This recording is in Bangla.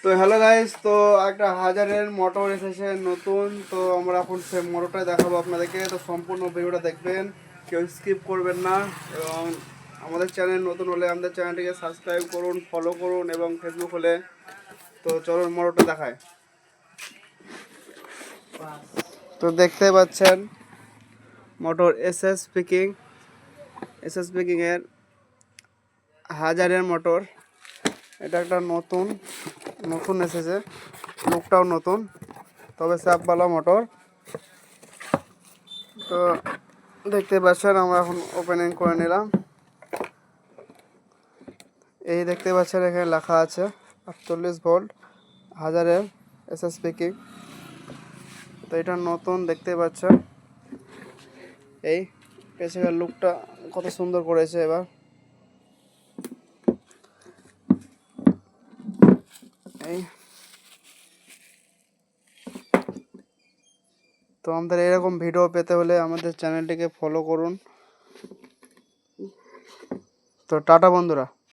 তো হ্যালো গাইস, তো একটা হাজারের মোটর এসেছে নতুন। তো আমরা এখন সে মোটরটা দেখাবো আপনাদেরকে। তো সম্পূর্ণ ভিডিওটা দেখবেন, কেউ স্কিপ করবেন না। এবং আমাদের চ্যানেল নতুন হলে আমাদের চ্যানেলটিকে সাবস্ক্রাইব করুন, ফলো করুন, এবং ফেসবুক হলে তো চলুন মোটরটা দেখায়। তো দেখতে পাচ্ছেন মোটর এস এস স্পিকিং এর হাজারের মোটর। এটা একটা নতুন নতুন এসেছে, লুকটাও নতুন, তবে চাপওয়ালা মোটর। তো দেখতে পাচ্ছেন আমরা এখন ওপেনিং করে নিলাম। এই দেখতে পাচ্ছেন এখানে লেখা আছে 48 ভোল্ট হাজারের এস স্পিকিং। তো এটা নতুন দেখতে পাচ্ছেন। এই পেছনের লুকটা কত সুন্দর করেছে এবার। এই তো আমাদের এরকম ভিডিও পেতে হলে আমাদের চ্যানেলটিকে ফলো করুন। তো টাটা বন্ধুরা।